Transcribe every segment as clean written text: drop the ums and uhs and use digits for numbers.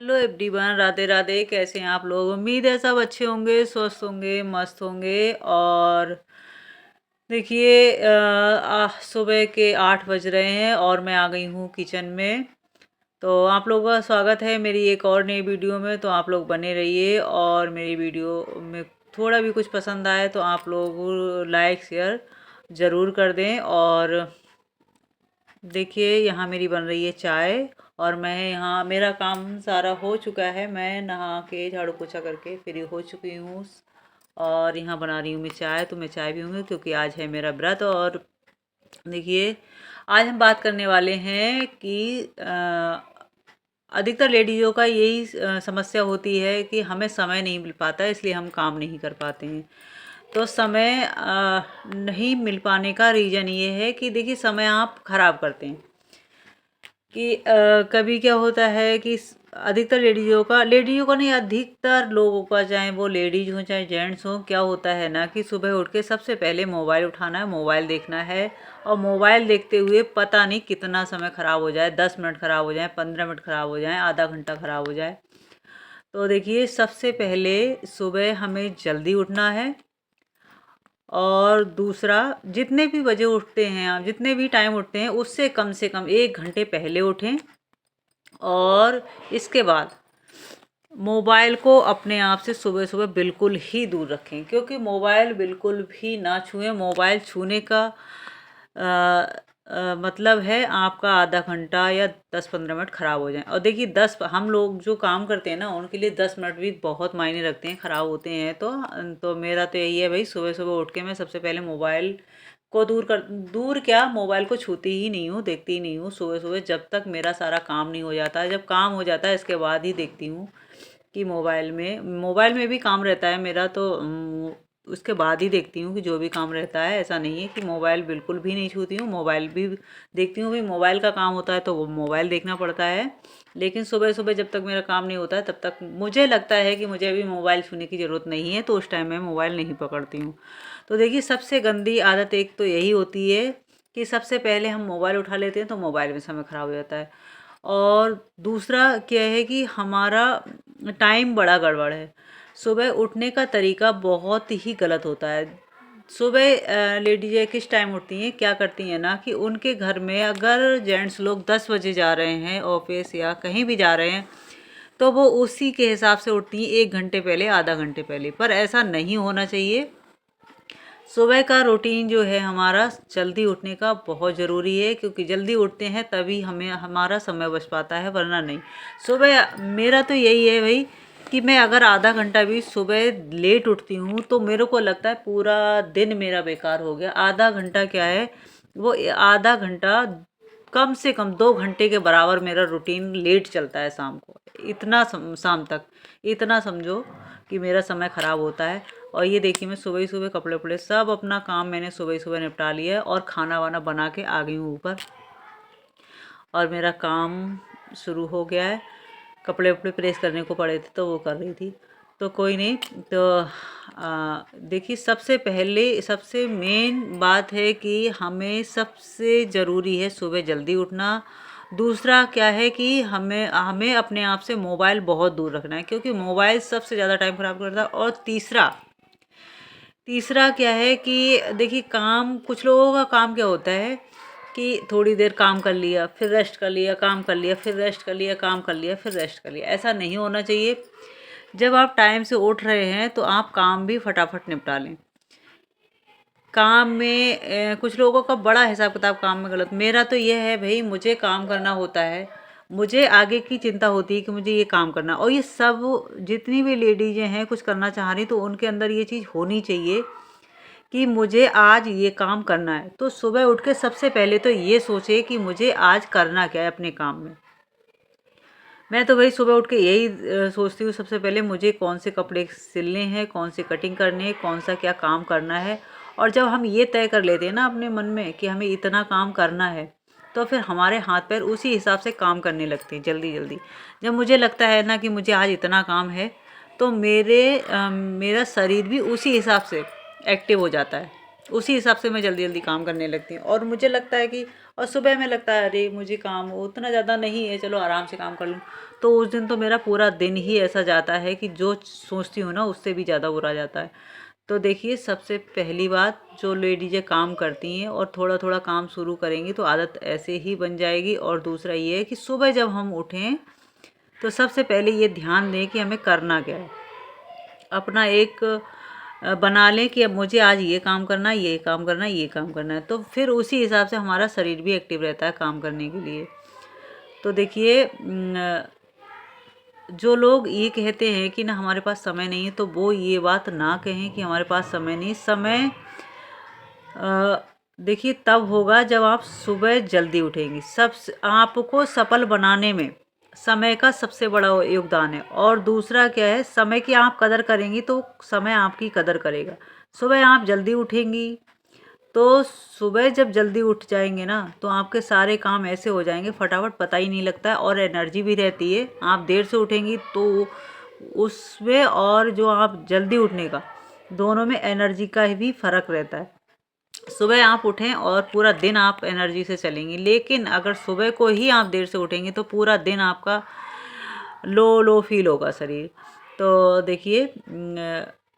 Hello everyone, Radhe Radhe. कैसे हैं आप लोग? उम्मीद है सब अच्छे होंगे, स्वस्थ होंगे, मस्त होंगे। और देखिए, सुबह के 8 बज रहे हैं और मैं आ गई हूँ किचन में। तो आप लोगों का स्वागत है मेरी एक और नई वीडियो में। तो आप लोग बने रहिए और मेरी वीडियो में थोड़ा भी कुछ पसंद आए तो आप लोग लाइक शेयर ज़रूर कर दें। और देखिए, यहाँ मेरी बन रही है चाय और मैं यहाँ, मेरा काम सारा हो चुका है। मैं नहा के झाड़ू पोछा करके फ्री हो चुकी हूँ और यहाँ बना रही हूँ मैं चाय। तो मैं चाय पीऊँगी क्योंकि आज है मेरा व्रत। और देखिए, आज हम बात करने वाले हैं कि अधिकतर लेडीज़ों का यही समस्या होती है कि हमें समय नहीं मिल पाता, इसलिए हम काम नहीं कर पाते हैं। तो समय नहीं मिल पाने का रीज़न ये है कि देखिए, समय आप ख़राब करते हैं। कि कभी क्या होता है कि अधिकतर लेडीज़ों का नहीं, अधिकतर लोगों का, चाहे वो लेडीज हो चाहे जेंट्स हो, क्या होता है ना कि सुबह उठ के सबसे पहले मोबाइल उठाना है, मोबाइल देखना है। और मोबाइल देखते हुए पता नहीं कितना समय ख़राब हो जाए, 10 मिनट ख़राब हो जाए, 15 मिनट ख़राब हो जाए, आधा घंटा ख़राब हो जाए। तो देखिए, सबसे पहले सुबह हमें जल्दी उठना है। और दूसरा, जितने भी बजे उठते हैं आप, जितने भी टाइम उठते हैं, उससे कम से कम 1 घंटे पहले उठें। और इसके बाद मोबाइल को अपने आप से सुबह सुबह बिल्कुल ही दूर रखें, क्योंकि मोबाइल बिल्कुल भी ना छुएं। मोबाइल छूने का मतलब है आपका आधा घंटा या 10-15 मिनट ख़राब हो जाए। और देखिए, हम लोग जो काम करते हैं ना, उनके लिए 10 मिनट भी बहुत मायने रखते हैं, ख़राब होते हैं। तो मेरा तो यही है भाई, सुबह सुबह उठ के मैं सबसे पहले मोबाइल को दूर क्या, मोबाइल को छूती ही नहीं हूँ, देखती ही नहीं हूँ सुबह सुबह, जब तक मेरा सारा काम नहीं हो जाता है। जब काम हो जाता है इसके बाद ही देखती हूँ कि मोबाइल में भी काम रहता है मेरा। तो उसके बाद ही देखती हूँ कि जो भी काम रहता है। ऐसा नहीं है कि मोबाइल बिल्कुल भी नहीं छूती हूँ, मोबाइल भी देखती हूँ। भाई, मोबाइल का काम होता है तो वो मोबाइल देखना पड़ता है। लेकिन सुबह सुबह जब तक मेरा काम नहीं होता है, तब तक मुझे लगता है कि मुझे अभी मोबाइल छूने की ज़रूरत नहीं है, तो उस टाइम मैं मोबाइल नहीं पकड़ती हूँ। तो देखिए, सबसे गंदी आदत एक तो यही होती है कि सबसे पहले हम मोबाइल उठा लेते हैं, तो मोबाइल में समय ख़राब हो जाता है। और दूसरा क्या है कि हमारा टाइम बड़ा गड़बड़ है। सुबह उठने का तरीका बहुत ही गलत होता है। सुबह लेडीज़ें किस टाइम उठती हैं, क्या करती हैं ना कि उनके घर में अगर जेंट्स लोग 10 बजे जा रहे हैं ऑफिस या कहीं भी जा रहे हैं, तो वो उसी के हिसाब से उठती हैं, 1 घंटे पहले, आधा घंटे पहले। पर ऐसा नहीं होना चाहिए। सुबह का रूटीन जो है हमारा, जल्दी उठने का बहुत ज़रूरी है, क्योंकि जल्दी उठते हैं तभी हमें हमारा समय बच पाता है, वरना नहीं। सुबह मेरा तो यही है भाई कि मैं अगर आधा घंटा भी सुबह लेट उठती हूँ तो मेरे को लगता है पूरा दिन मेरा बेकार हो गया। आधा घंटा क्या है, वो आधा घंटा कम से कम 2 घंटे के बराबर मेरा रूटीन लेट चलता है शाम को। शाम तक इतना समझो कि मेरा समय ख़राब होता है। और ये देखिए, मैं सुबह ही सुबह कपड़े उपड़े सब अपना काम मैंने सुबह ही सुबह निपटा लिया है और खाना वाना बना के आ गई हूँ ऊपर। और मेरा काम शुरू हो गया है। कपड़े उपड़े प्रेस करने को पड़े थे तो वो कर रही थी। तो कोई नहीं। तो देखिए, सबसे पहले सबसे मेन बात है कि हमें सबसे ज़रूरी है सुबह जल्दी उठना। दूसरा क्या है कि हमें हमें अपने आप से मोबाइल बहुत दूर रखना है, क्योंकि मोबाइल सबसे ज़्यादा टाइम ख़राब करता है। और तीसरा तीसरा क्या है कि देखिए, कुछ लोगों का काम क्या होता है कि थोड़ी देर काम कर लिया, फिर रेस्ट कर लिया, काम कर लिया, फिर रेस्ट कर लिया, काम कर लिया, फिर रेस्ट कर लिया। ऐसा नहीं होना चाहिए। जब आप टाइम से उठ रहे हैं तो आप काम भी फटाफट निपटा लें। काम में कुछ लोगों का बड़ा हिसाब किताब काम में गलत। मेरा तो ये है भाई, मुझे काम करना होता है, मुझे आगे की चिंता होती है कि मुझे ये काम करना। और ये सब जितनी भी लेडीज़ें हैं कुछ करना चाह रही, तो उनके अंदर ये चीज़ होनी चाहिए कि मुझे आज ये काम करना है। तो सुबह उठ के सबसे पहले तो ये सोचे कि मुझे आज करना क्या है अपने काम में। मैं तो भाई सुबह उठ के यही सोचती हूँ, सबसे पहले मुझे कौन से कपड़े सिलने हैं, कौन से कटिंग करने हैं, कौन सा क्या काम करना है। और जब हम ये तय कर लेते हैं ना अपने मन में कि हमें इतना काम करना है, तो फिर हमारे हाथ पैर उसी हिसाब से काम करने लगते हैं जल्दी जल्दी। जब मुझे लगता है ना कि मुझे आज इतना काम है, तो मेरा शरीर भी उसी हिसाब से एक्टिव हो जाता है। उसी हिसाब से मैं जल्दी जल्दी काम करने लगती हूँ और मुझे लगता है कि और सुबह में लगता है अरे मुझे काम उतना ज़्यादा नहीं है, चलो आराम से काम कर लूँ, तो उस दिन तो मेरा पूरा दिन ही ऐसा जाता है कि जो सोचती हूँ ना उससे भी ज़्यादा बुरा जाता है। तो देखिए, सबसे पहली बात, जो लेडीज़ें काम करती हैं और थोड़ा थोड़ा काम शुरू करेंगी तो आदत ऐसे ही बन जाएगी। और दूसरा ये है कि सुबह जब हम उठें तो सबसे पहले ये ध्यान दें कि हमें करना क्या है। अपना एक बना लें कि अब मुझे आज ये काम करना है, ये काम करना है, ये काम करना है, तो फिर उसी हिसाब से हमारा शरीर भी एक्टिव रहता है काम करने के लिए। तो देखिए, जो लोग ये कहते हैं कि ना हमारे पास समय नहीं है, तो वो ये बात ना कहें कि हमारे पास समय नहीं। समय देखिए तब होगा जब आप सुबह जल्दी उठेंगी। सब आपको सफल बनाने में समय का सबसे बड़ा योगदान है। और दूसरा क्या है, समय की आप कदर करेंगी तो समय आपकी कदर करेगा। सुबह आप जल्दी उठेंगी तो सुबह जब जल्दी उठ जाएंगे ना तो आपके सारे काम ऐसे हो जाएंगे फटाफट, पता ही नहीं लगता है और एनर्जी भी रहती है। आप देर से उठेंगी तो उसमें और जो आप जल्दी उठने का, दोनों में एनर्जी का भी फ़र्क रहता है। सुबह आप उठें और पूरा दिन आप एनर्जी से चलेंगी, लेकिन अगर सुबह को ही आप देर से उठेंगी तो पूरा दिन आपका लो लो फील होगा शरीर। तो देखिए,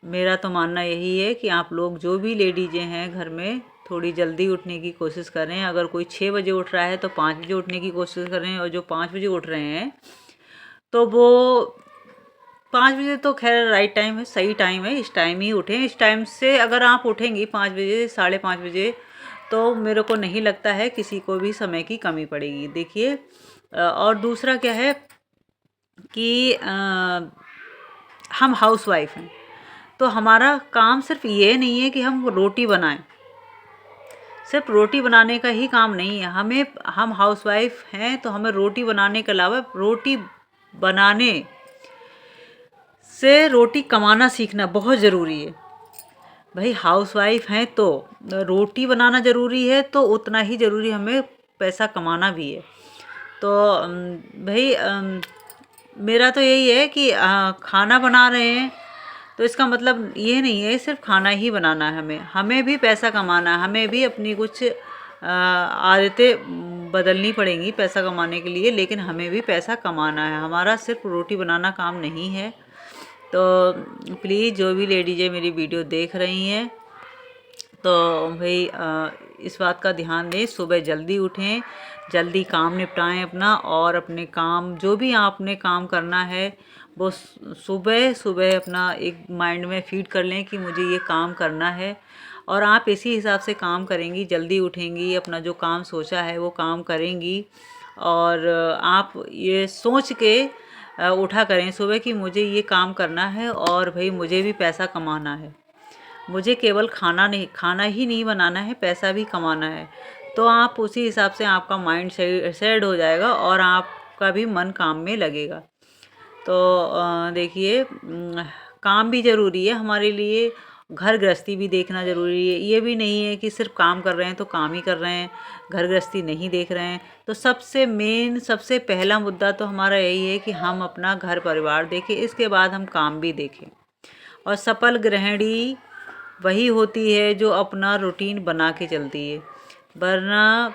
मेरा तो मानना यही है कि आप लोग जो भी लेडीजें हैं घर में, थोड़ी जल्दी उठने की कोशिश करें। अगर कोई 6 बजे उठ रहा है तो 5 बजे उठने की कोशिश करें, और जो 5 बजे उठ रहे हैं तो वो 5 बजे तो खैर राइट टाइम है, सही टाइम है, इस टाइम ही उठें। इस टाइम से अगर आप उठेंगी 5 बजे, 5:30 बजे, तो मेरे को नहीं लगता है किसी को भी समय की कमी पड़ेगी। देखिए, और दूसरा क्या है कि हम हाउसवाइफ हैं तो हमारा काम सिर्फ ये नहीं है कि हम रोटी बनाएं। सिर्फ रोटी बनाने का ही काम नहीं है हमें। हम हाउसवाइफ हैं तो हमें रोटी बनाने के अलावा रोटी बनाने से रोटी कमाना सीखना बहुत ज़रूरी है। भाई हाउसवाइफ हैं तो रोटी बनाना ज़रूरी है, तो उतना ही ज़रूरी हमें पैसा कमाना भी है। तो भाई मेरा तो यही है कि खाना बना रहे हैं तो इसका मतलब ये नहीं है सिर्फ खाना ही बनाना है, हमें भी पैसा कमाना है। हमें भी अपनी कुछ आदतें बदलनी पड़ेंगी पैसा कमाने के लिए, लेकिन हमें भी पैसा कमाना है। हमारा सिर्फ रोटी बनाना काम नहीं है। तो प्लीज़ जो भी लेडीज़ें मेरी वीडियो देख रही हैं तो भाई इस बात का ध्यान दें, सुबह जल्दी उठें, जल्दी काम निपटाएं अपना, और अपने काम जो भी आपने काम करना है वो सुबह सुबह अपना एक माइंड में फीड कर लें कि मुझे ये काम करना है। और आप इसी हिसाब से काम करेंगी, जल्दी उठेंगी, अपना जो काम सोचा है वो काम करेंगी। और आप ये सोच के उठा करें सुबह कि मुझे ये काम करना है और भाई मुझे भी पैसा कमाना है। मुझे केवल खाना ही नहीं बनाना है, पैसा भी कमाना है। तो आप उसी हिसाब से आपका माइंड सेट हो जाएगा और आपका भी मन काम में लगेगा। तो देखिए, काम भी ज़रूरी है हमारे लिए, घर गृहस्थी भी देखना ज़रूरी है। ये भी नहीं है कि सिर्फ काम कर रहे हैं तो काम ही कर रहे हैं, घर गृहस्थी नहीं देख रहे हैं। तो सबसे मेन, सबसे पहला मुद्दा तो हमारा यही है कि हम अपना घर परिवार देखें, इसके बाद हम काम भी देखें। और सफल गृहिणी वही होती है जो अपना रूटीन बना के चलती है, वरना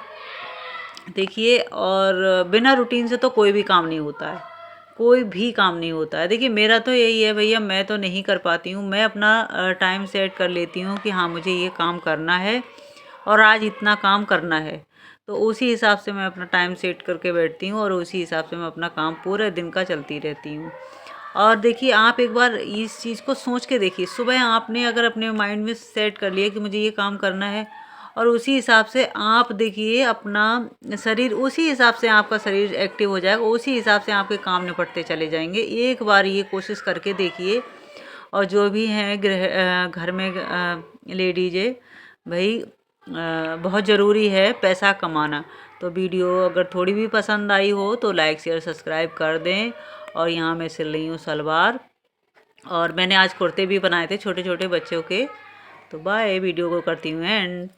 देखिए, और बिना रूटीन से तो कोई भी काम नहीं होता है, कोई भी काम नहीं होता है। देखिए मेरा तो यही है भैया, मैं तो नहीं कर पाती हूँ। मैं अपना टाइम सेट कर लेती हूँ कि हाँ मुझे ये काम करना है और आज इतना काम करना है, तो उसी हिसाब से मैं अपना टाइम सेट करके बैठती हूँ और उसी हिसाब से मैं अपना काम पूरे दिन का चलती रहती हूँ। और देखिए, आप एक बार इस चीज़ को सोच के देखिए, सुबह आपने अगर अपने माइंड में सेट कर लिया कि मुझे ये काम करना है, और उसी हिसाब से आप देखिए अपना शरीर, उसी हिसाब से आपका शरीर एक्टिव हो जाएगा, उसी हिसाब से आपके काम निपटते चले जाएंगे। एक बार ये कोशिश करके देखिए। और जो भी हैं घर में लेडीज़, भाई बहुत ज़रूरी है पैसा कमाना। तो वीडियो अगर थोड़ी भी पसंद आई हो तो लाइक शेयर सब्सक्राइब कर दें। और यहाँ मैं सिल रही हूँ सलवार, और मैंने आज कुर्ते भी बनाए थे छोटे छोटे बच्चों के। तो बाय, वीडियो को करती हूँ एंड।